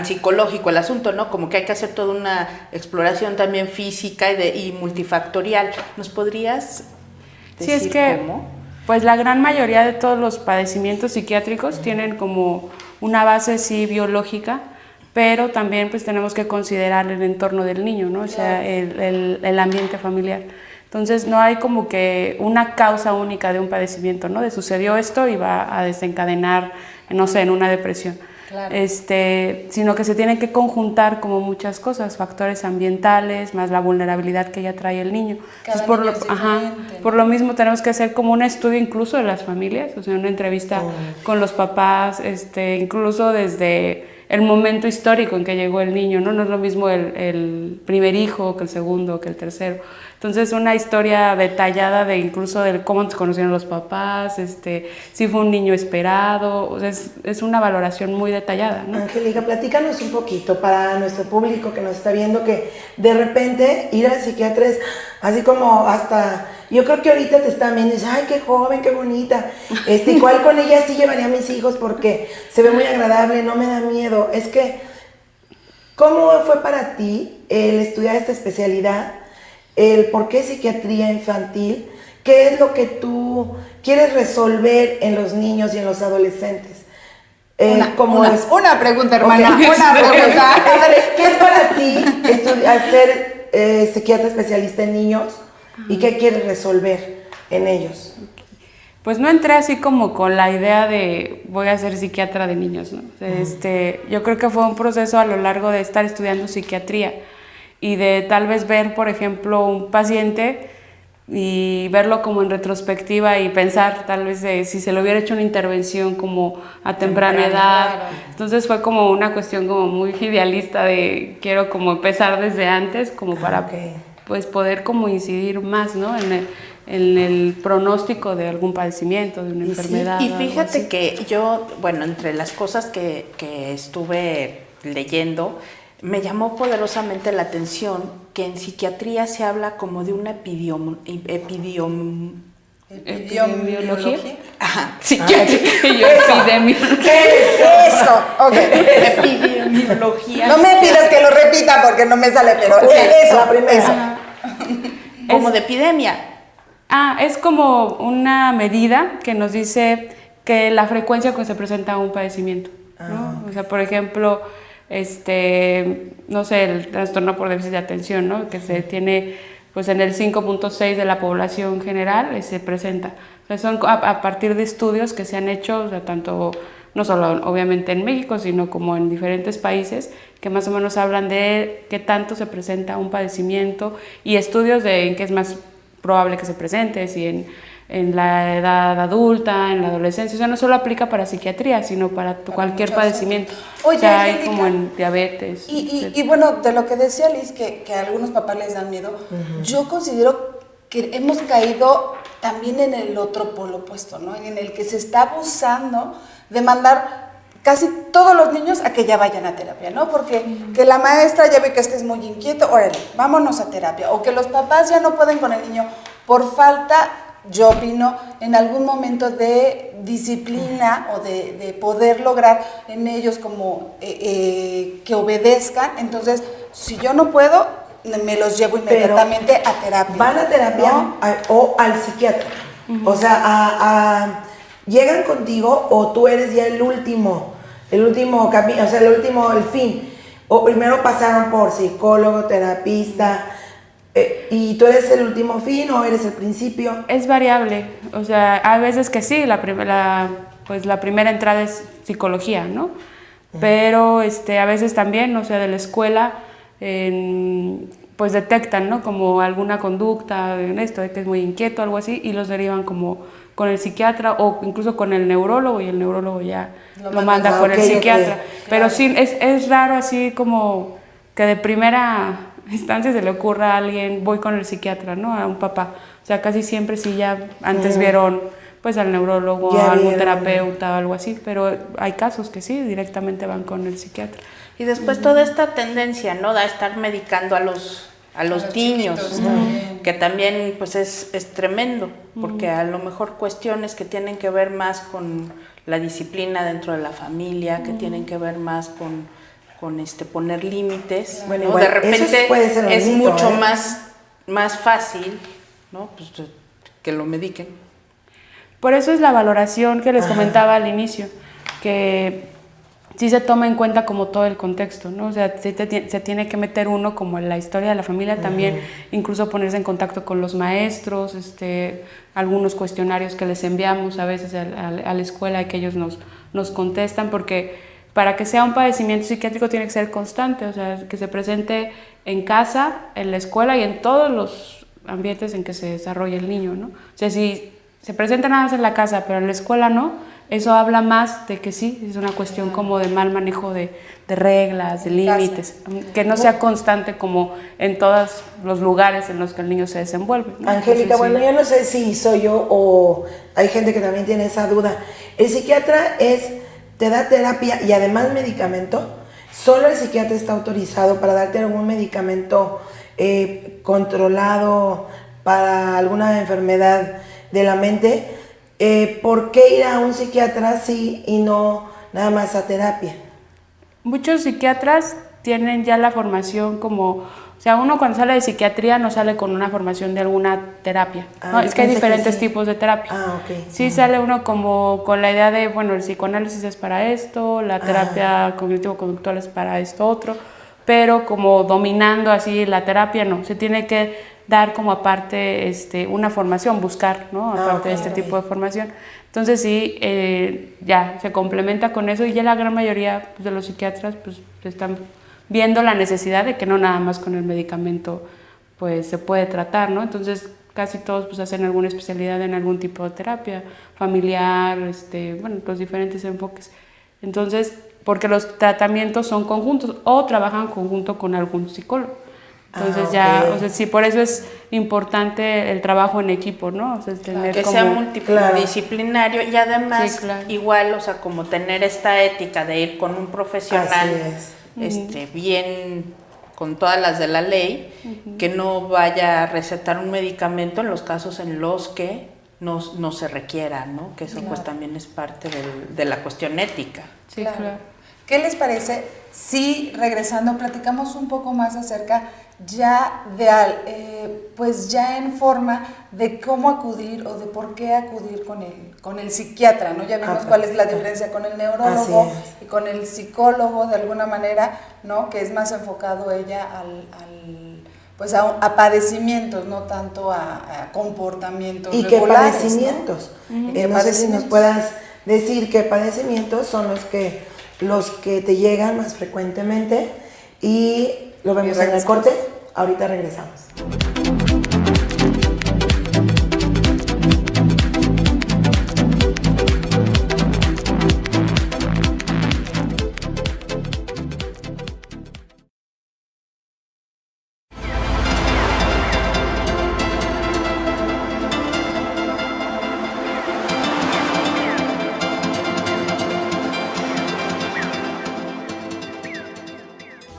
psicológico el asunto, ¿no? Como que hay que hacer toda una exploración también física y multifactorial. ¿Nos podrías decir sí, es que, cómo? Pues la gran mayoría de todos los padecimientos psiquiátricos tienen como una base sí biológica, pero también pues tenemos que considerar el entorno del niño, ¿no? O sea, el ambiente familiar. Entonces no hay como que una causa única de un padecimiento, ¿no? De sucedió esto y va a desencadenar, no sé, en una depresión. Claro. Sino que se tienen que conjuntar como muchas cosas, factores ambientales, más la vulnerabilidad que ya trae el niño. Entonces, por lo mismo tenemos que hacer como un estudio incluso de las familias, o sea, una entrevista con los papás, incluso desde el momento histórico en que llegó el niño, ¿no? No es lo mismo el primer hijo que el segundo, que el tercero. Entonces, una historia detallada de incluso de cómo se conocieron los papás, si fue un niño esperado, o sea, es una valoración muy detallada, ¿no? Angélica, platícanos un poquito para nuestro público que nos está viendo, que de repente ir al psiquiatra es así como hasta, yo creo que ahorita te están viendo y dices, ay, qué joven, qué bonita, igual con ella sí llevaría a mis hijos porque se ve muy agradable, no me da miedo. Es que, ¿cómo fue para ti el estudiar esta especialidad? El por qué psiquiatría infantil, qué es lo que tú quieres resolver en los niños y en los adolescentes. Una pregunta, hermana, una pregunta. ¿Qué es para ti ser psiquiatra especialista en niños y qué quieres resolver en ellos? Pues no entré así como con la idea de voy a ser psiquiatra de niños, ¿no? Yo creo que fue un proceso a lo largo de estar estudiando psiquiatría y de tal vez ver, por ejemplo, un paciente y verlo como en retrospectiva y pensar tal vez de si se le hubiera hecho una intervención como a temprana edad. Claro. Entonces fue como una cuestión como muy idealista de quiero como empezar desde antes como para pues poder como incidir más, ¿no? en el pronóstico de algún padecimiento, de una enfermedad. Y fíjate que yo, bueno, entre las cosas que estuve leyendo, me llamó poderosamente la atención que en psiquiatría se habla como de una epidemiología. Ajá, psiquiatría. Eso, ok. Epidemiología. No me pidas que lo repita porque no me sale, pero eso, la primera. Como de epidemia. Es como una medida que nos dice que la frecuencia con que se presenta un padecimiento, ¿no? O sea, por ejemplo, no sé, el trastorno por déficit de atención, ¿no? Que se tiene pues en el 5.6 de la población general se presenta. O sea, son a partir de estudios que se han hecho, o sea, tanto, no solo obviamente en México, sino como en diferentes países, que más o menos hablan de qué tanto se presenta un padecimiento y estudios de en qué es más probable que se presente, si en la edad adulta, en la adolescencia. O sea, no solo aplica para psiquiatría, sino para cualquier padecimiento. Oye, o sea, hay Angélica, como en diabetes. Y bueno, de lo que decía Liz, que a algunos papás les dan miedo, yo considero que hemos caído también en el otro polo opuesto, ¿no? En el que se está abusando de mandar casi todos los niños a que ya vayan a terapia, ¿no? Porque que la maestra ya ve que estés muy inquieto, órale, vámonos a terapia. O que los papás ya no pueden con el niño por falta, yo opino, en algún momento de disciplina o de poder lograr en ellos como que obedezcan. Entonces, si yo no puedo, me los llevo inmediatamente a terapia. ¿Van a terapia, ¿no? O al psiquiatra? O sea, ¿llegan contigo o tú eres ya el último camino, o sea, el fin? O primero pasaron por psicólogo, terapista, ¿y tú eres el último fin o eres el principio? Es variable, o sea, hay veces que sí, la primera entrada es psicología, ¿no? Pero a veces también, o sea, de la escuela, pues detectan, ¿no? Como alguna conducta en esto, de que es muy inquieto, algo así, y los derivan como con el psiquiatra o incluso con el neurólogo, y el neurólogo ya lo manda con el psiquiatra. Pero sí, es raro así como que de primera instancia se le ocurra a alguien, voy con el psiquiatra, ¿no? A un papá. O sea, casi siempre sí ya antes vieron pues al neurólogo, a algún terapeuta o algo así, pero hay casos que sí, directamente van con el psiquiatra. Y después toda esta tendencia, ¿no? A estar medicando a los niños, que también pues es tremendo, porque a lo mejor cuestiones que tienen que ver más con la disciplina dentro de la familia, que tienen que ver más con poner límites, bueno, ¿no? De repente es mucho más fácil, ¿no? Pues, que lo mediquen. Por eso es la valoración que les comentaba al inicio, que sí se toma en cuenta como todo el contexto, ¿no? O sea, se tiene que meter uno como en la historia de la familia también, incluso ponerse en contacto con los maestros, algunos cuestionarios que les enviamos a veces a la escuela y que ellos nos contestan, porque para que sea un padecimiento psiquiátrico tiene que ser constante, o sea, que se presente en casa, en la escuela y en todos los ambientes en que se desarrolla el niño, ¿no? O sea, si se presenta nada más en la casa, pero en la escuela no, eso habla más de que sí, es una cuestión como de mal manejo de reglas, de límites, que no sea constante como en todos los lugares en los que el niño se desenvuelve, ¿no? Angélica, bueno, yo no sé si soy yo o hay gente que también tiene esa duda. El psiquiatra te da terapia y además medicamento. ¿Solo el psiquiatra está autorizado para darte algún medicamento controlado para alguna enfermedad de la mente? ¿Por qué ir a un psiquiatra sí y no nada más a terapia? Muchos psiquiatras tienen ya la formación como, o sea, uno cuando sale de psiquiatría no sale con una formación de alguna terapia, ¿no? Es que hay diferentes tipos de terapia. Sí sale uno como con la idea de, bueno, el psicoanálisis es para esto, la terapia cognitivo-conductual es para esto otro, pero como dominando así la terapia no, se tiene que dar como aparte una formación, buscar, ¿no? Aparte de este tipo de formación. Entonces sí, ya se complementa con eso y ya la gran mayoría pues, de los psiquiatras pues están viendo la necesidad de que no nada más con el medicamento pues se puede tratar, ¿no? Entonces casi todos pues hacen alguna especialidad en algún tipo de terapia familiar, bueno, los diferentes enfoques. Entonces, porque los tratamientos son conjuntos o trabajan conjunto con algún psicólogo. Entonces o sea, sí, por eso es importante el trabajo en equipo, ¿no? O sea, tener que sea multidisciplinario y además igual, o sea, como tener esta ética de ir con un profesional bien con todas las de la ley, que no vaya a recetar un medicamento en los casos en los que no se requiera, ¿no? Que eso pues también es parte de la cuestión ética. Sí, claro. ¿Qué les parece si regresando platicamos un poco más acerca ya pues ya en forma de cómo acudir o de por qué acudir con el psiquiatra, ¿no? Ya vimos cuál es la diferencia con el neurólogo y con el psicólogo de alguna manera, ¿no? Que es más enfocado ella pues a padecimientos, no tanto a comportamientos y regulares. ¿Y qué padecimientos? ¿No? No sé si nos puedas decir qué padecimientos son los que te llegan más frecuentemente, y lo vemos en el corte. Ahorita regresamos.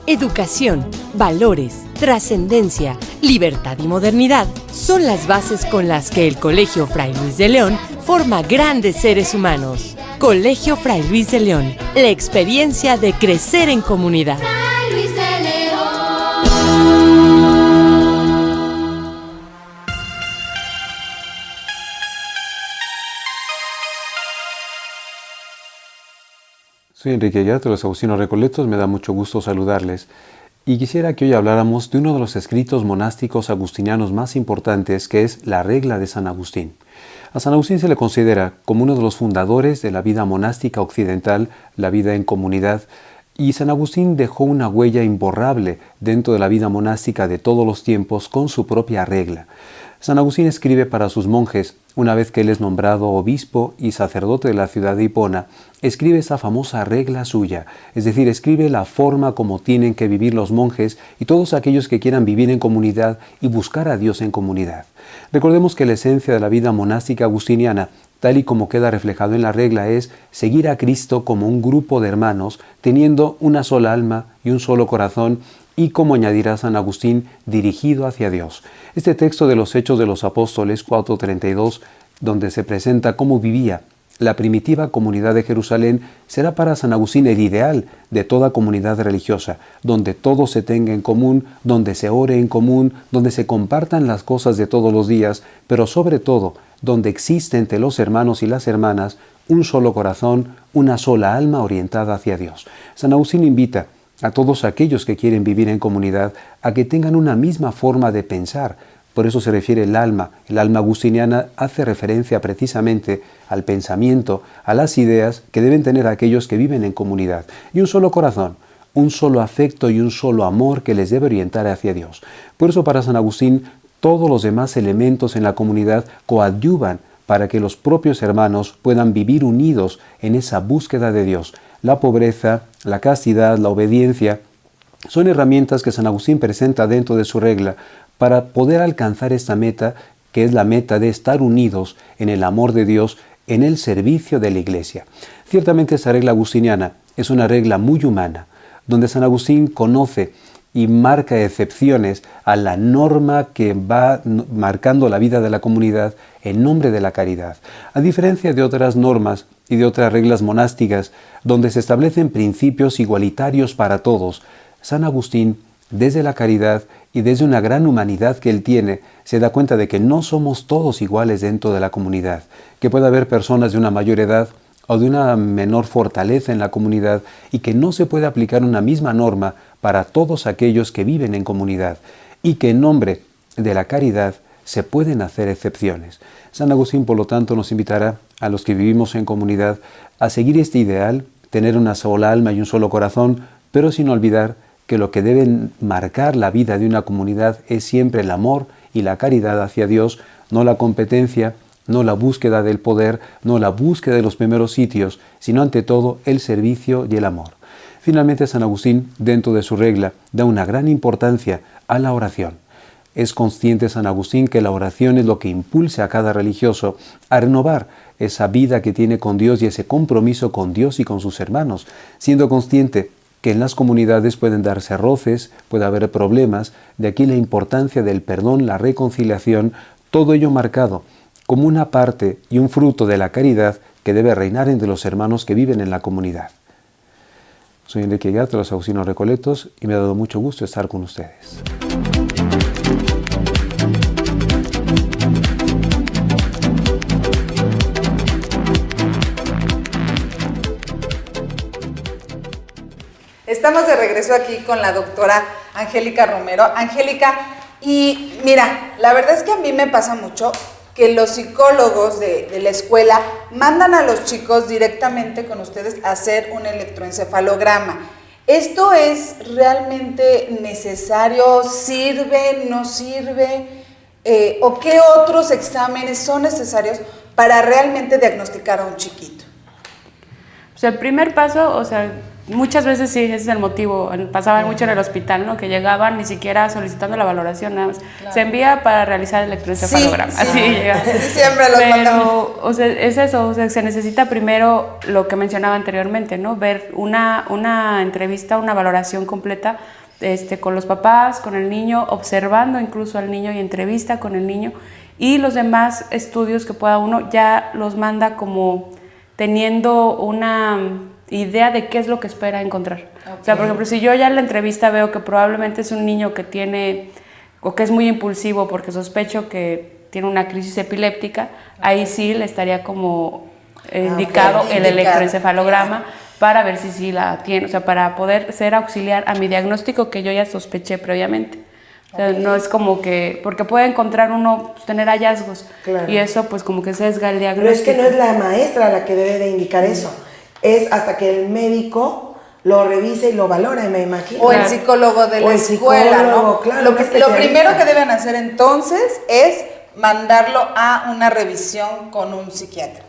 Educación, valores, trascendencia, libertad y modernidad son las bases con las que el Colegio Fray Luis de León forma grandes seres humanos. Colegio Fray Luis de León, la experiencia de crecer en comunidad. Fray Luis de León. Soy Enrique Ayat de los Agustinos Recoletos, me da mucho gusto saludarles y quisiera que hoy habláramos de uno de los escritos monásticos agustinianos más importantes, que es la Regla de San Agustín. A San Agustín se le considera como uno de los fundadores de la vida monástica occidental, la vida en comunidad, y San Agustín dejó una huella imborrable dentro de la vida monástica de todos los tiempos con su propia regla. San Agustín escribe para sus monjes, una vez que él es nombrado obispo y sacerdote de la ciudad de Hipona, escribe esa famosa regla suya, es decir, escribe la forma como tienen que vivir los monjes y todos aquellos que quieran vivir en comunidad y buscar a Dios en comunidad. Recordemos que la esencia de la vida monástica agustiniana, tal y como queda reflejado en la regla, es seguir a Cristo como un grupo de hermanos, teniendo una sola alma y un solo corazón, y, como añadirá San Agustín, dirigido hacia Dios. Este texto de los Hechos de los Apóstoles 4:32, donde se presenta cómo vivía la primitiva comunidad de Jerusalén, será para San Agustín el ideal de toda comunidad religiosa, donde todo se tenga en común, donde se ore en común, donde se compartan las cosas de todos los días, pero sobre todo, donde existe entre los hermanos y las hermanas un solo corazón, una sola alma orientada hacia Dios. San Agustín invita a todos aquellos que quieren vivir en comunidad a que tengan una misma forma de pensar. Por eso se refiere el alma. El alma agustiniana hace referencia precisamente al pensamiento, a las ideas que deben tener aquellos que viven en comunidad. Y un solo corazón, un solo afecto y un solo amor que les debe orientar hacia Dios. Por eso para San Agustín todos los demás elementos en la comunidad coadyuvan para que los propios hermanos puedan vivir unidos en esa búsqueda de Dios. La pobreza, la castidad, la obediencia, son herramientas que San Agustín presenta dentro de su regla para poder alcanzar esta meta, que es la meta de estar unidos en el amor de Dios, en el servicio de la Iglesia. Ciertamente esta regla agustiniana es una regla muy humana, donde San Agustín conoce y marca excepciones a la norma que va marcando la vida de la comunidad en nombre de la caridad. A diferencia de otras normas y de otras reglas monásticas, donde se establecen principios igualitarios para todos, San Agustín, desde la caridad y desde una gran humanidad que él tiene, se da cuenta de que no somos todos iguales dentro de la comunidad, que puede haber personas de una mayor edad o de una menor fortaleza en la comunidad y que no se puede aplicar una misma norma para todos aquellos que viven en comunidad y que en nombre de la caridad se pueden hacer excepciones. San Agustín, por lo tanto, nos invitará a los que vivimos en comunidad a seguir este ideal, tener una sola alma y un solo corazón, pero sin olvidar que lo que debe marcar la vida de una comunidad es siempre el amor y la caridad hacia Dios, no la competencia, no la búsqueda del poder, no la búsqueda de los primeros sitios, sino ante todo el servicio y el amor. Finalmente, San Agustín, dentro de su regla, da una gran importancia a la oración. Es consciente San Agustín que la oración es lo que impulsa a cada religioso a renovar esa vida que tiene con Dios y ese compromiso con Dios y con sus hermanos, siendo consciente que en las comunidades pueden darse roces, puede haber problemas, de aquí la importancia del perdón, la reconciliación, todo ello marcado como una parte y un fruto de la caridad que debe reinar entre los hermanos que viven en la comunidad. Soy Enrique Guerra de los Agustinos Recoletos y me ha dado mucho gusto estar con ustedes. Estamos de regreso aquí con la doctora Angélica Romero. Angélica, y mira, la verdad es que a mí me pasa mucho que los psicólogos de la escuela mandan a los chicos directamente con ustedes a hacer un electroencefalograma. ¿Esto es realmente necesario? ¿Sirve? ¿No sirve? ¿O qué otros exámenes son necesarios para realmente diagnosticar a un chiquito? Pues el primer paso, o sea, muchas veces sí, ese es el motivo. Pasaba mucho en el hospital, ¿no? Que llegaban ni siquiera solicitando la valoración, nada más. Claro. Se envía para realizar el electroencefalograma. Sí, así llega. Siempre los mandamos. O sea, es eso, o sea, se necesita primero lo que mencionaba anteriormente, ¿no? Ver una entrevista, una valoración completa con los papás, con el niño, observando incluso al niño y entrevista con el niño. Y los demás estudios que pueda uno ya los manda como teniendo una idea de qué es lo que espera encontrar. Okay. O sea, por ejemplo, si yo ya en la entrevista veo que probablemente es un niño que tiene, o que es muy impulsivo porque sospecho que tiene una crisis epiléptica, ahí sí le estaría como indicado el electroencefalograma para ver si sí la tiene, o sea, para poder ser auxiliar a mi diagnóstico que yo ya sospeché previamente. O sea, no es como que, porque puede encontrar uno, pues, tener hallazgos, claro, y eso pues como que sesga el diagnóstico. Pero es que no es la maestra la que debe de indicar eso, es hasta que el médico lo revise y lo valore, me imagino. O el psicólogo de la escuela, ¿no? Claro, lo primero que deben hacer entonces es mandarlo a una revisión con un psiquiatra,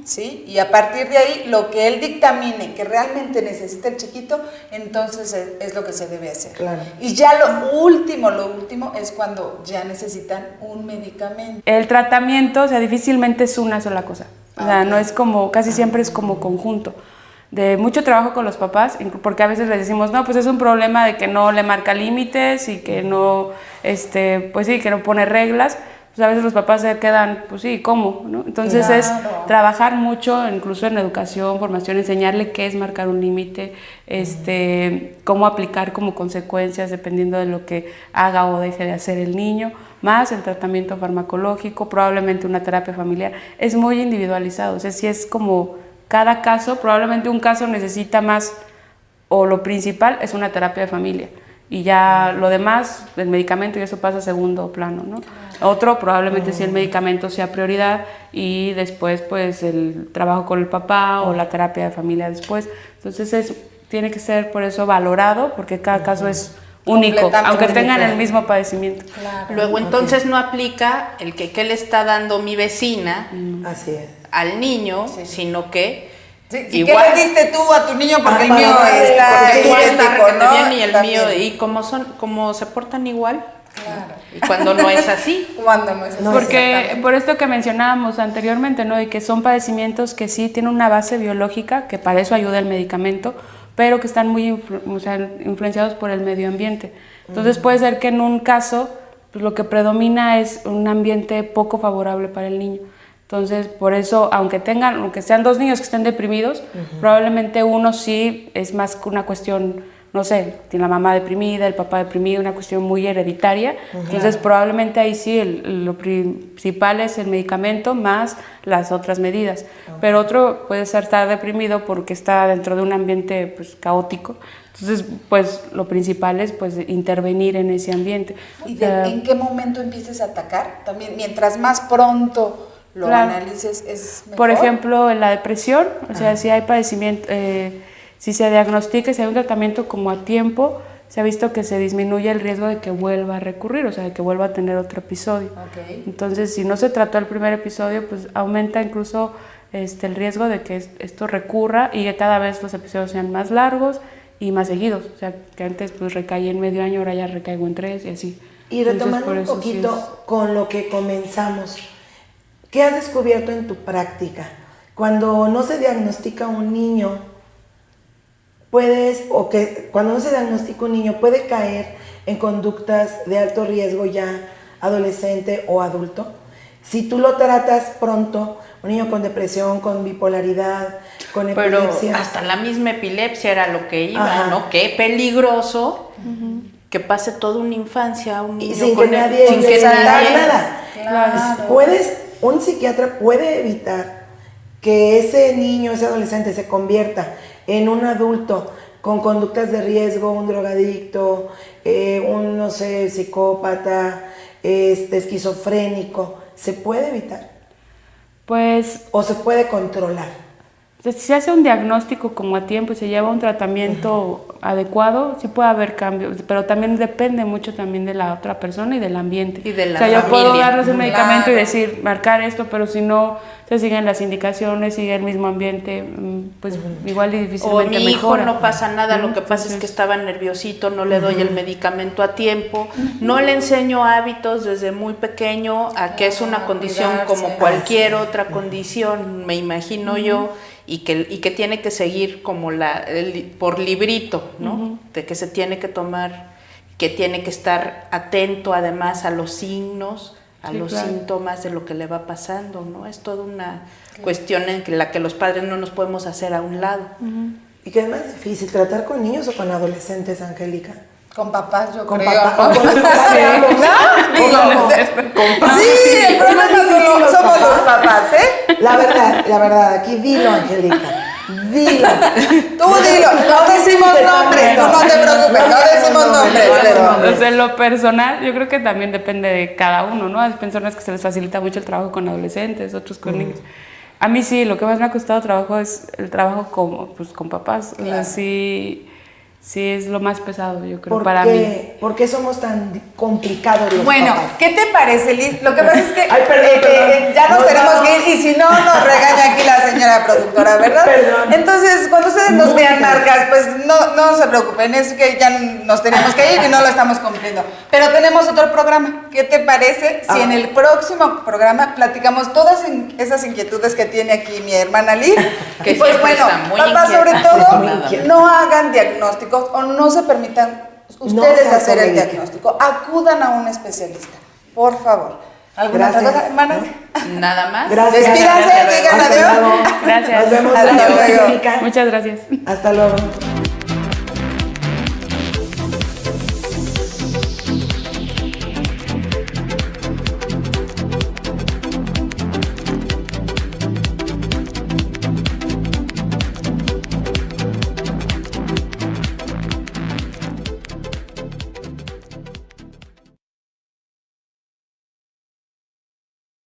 ¿sí? Y a partir de ahí, lo que él dictamine que realmente necesita el chiquito, entonces es lo que se debe hacer. Claro. Y ya lo último es cuando ya necesitan un medicamento. El tratamiento, o sea, difícilmente es una sola cosa. O sea, no es como, casi siempre es como conjunto. De mucho trabajo con los papás, porque a veces les decimos, no, pues es un problema de que no le marca límites y que no, pues sí, que no pone reglas. Pues a veces los papás se quedan, pues sí, ¿cómo? ¿No? Entonces es trabajar mucho, incluso en educación, formación, enseñarle qué es marcar un límite, cómo aplicar como consecuencias dependiendo de lo que haga o deje de hacer el niño, más el tratamiento farmacológico, probablemente una terapia familiar. Es muy individualizado, o sea, si es como cada caso, probablemente un caso necesita más, o lo principal es una terapia de familia. Y ya lo demás, el medicamento, y eso pasa a segundo plano, ¿no? Otro, probablemente sí el medicamento sea prioridad y después pues el trabajo con el papá o la terapia de familia después. Entonces tiene que ser por eso valorado, porque cada caso es único, aunque tengan el mismo padecimiento. Claro. Luego entonces no aplica el que qué le está dando mi vecina al niño, sino que sí, igual, ¿qué le diste tú a tu niño? Porque el mío está idéntico, ¿no? Y el mío, y como se portan igual. Claro. Y cuando no es así. Cuando no es así. Porque por esto que mencionábamos anteriormente, ¿no? Y que son padecimientos que sí tienen una base biológica, que para eso ayuda el medicamento, pero que están muy influenciados por el medio ambiente. Entonces puede ser que en un caso pues, lo que predomina es un ambiente poco favorable para el niño. Entonces, por eso, aunque sean dos niños que estén deprimidos, probablemente uno sí es más una cuestión, no sé, tiene la mamá deprimida, el papá deprimido, una cuestión muy hereditaria. Entonces, probablemente ahí sí lo principal es el medicamento más las otras medidas. Pero otro puede estar deprimido porque está dentro de un ambiente pues, caótico. Entonces, pues lo principal es pues intervenir en ese ambiente. ¿Y en qué momento empieces a atacar? También, mientras más pronto lo analices es mejor. Por ejemplo, en la depresión, o sea, si hay padecimiento, si se diagnostica, si hay un tratamiento como a tiempo, se ha visto que se disminuye el riesgo de que vuelva a recurrir, o sea, de que vuelva a tener otro episodio. Entonces, si no se trató el primer episodio, pues aumenta incluso el riesgo de que esto recurra y que cada vez los episodios sean más largos y más seguidos. O sea, que antes pues recaí en medio año, ahora ya recaigo en 3 y así. Y retomando un poquito con lo que comenzamos, ¿qué has descubierto en tu práctica? Cuando no se diagnostica un niño, cuando no se diagnostica un niño, puede caer en conductas de alto riesgo ya adolescente o adulto. Si tú lo tratas pronto, un niño con depresión, con bipolaridad, Con pero epilepsia. hasta la misma epilepsia era lo que iba, Ajá. ¿no? Qué peligroso que pase toda una infancia un niño Y sin con que nadie sin que sepa nadie- nada. Claro. Un psiquiatra puede evitar que ese niño, ese adolescente se convierta en un adulto con conductas de riesgo, un drogadicto, un, no sé, psicópata, esquizofrénico. ¿Se puede evitar? Pues ¿O se puede controlar? si se hace un diagnóstico como a tiempo y se lleva un tratamiento adecuado, sí puede haber cambios, pero también depende mucho también de la otra persona y del ambiente. Y de la o sea, yo puedo familia. darles un medicamento y Claro. decir, marcar esto, pero si no se siguen las indicaciones, sigue el mismo ambiente, pues igual y O difícilmente mi hijo mejora. no pasa nada, lo que pasa es que estaba nerviosito, no le doy el medicamento a tiempo, no le enseño hábitos desde muy pequeño a que es una condición cuidarse. como cualquier otra condición, me imagino yo, y que tiene que seguir como por librito, ¿no? De que se tiene que tomar, que tiene que estar atento además a los signos, a Sí, los claro. síntomas de lo que le va pasando, ¿no? Es toda una cuestión en la que los padres no nos podemos hacer a un lado. ¿Y qué es más difícil, tratar con niños o con adolescentes, Angélica? Con papás, yo Con creo. papá, ¿no? con los papás, ¿No? Digo, papás. sí, el problema Sí, los somos los papás. papás, ¿eh? La verdad, aquí dilo, Angélica. Dilo. Tú dilo, no decimos nombres, tú no te preocupes, no decimos nombres, pero... Desde lo personal, yo creo que también depende de cada uno, ¿no? Hay personas que se les facilita mucho el trabajo con adolescentes, otros con niños. A mí sí, lo que más me ha costado trabajo es el trabajo con papás. O sea, Claro. sí es lo más pesado, yo creo, para mí. ¿Por qué somos tan complicados los Bueno, papás? ¿qué te parece, Liz? Lo que pasa es que Ay, perdón. ya nos Nos tenemos vamos. que ir y si no, nos regaña aquí la señora productora, ¿verdad? Perdón. Entonces, cuando ustedes nos Muy vean bien. marcas, pues no se preocupen, es que ya nos tenemos que ir y no lo estamos cumpliendo. Pero tenemos otro programa. ¿Qué te parece si en el próximo programa platicamos todas esas inquietudes que tiene aquí mi hermana Liz? Que Pues siempre bueno, está muy papá, sobre inquieta. todo, Muy inquieta. no hagan diagnósticos o no se permitan ustedes se hacer el automediquen. diagnóstico. Acudan a un especialista, por favor. ¿Alguna otra Gracias. cosa, hermanas? Nada más. Gracias. Despídanse, digan Hasta adiós. luego. Gracias. Nos vemos Hasta adiós, luego. Angélica. Muchas gracias. Hasta luego.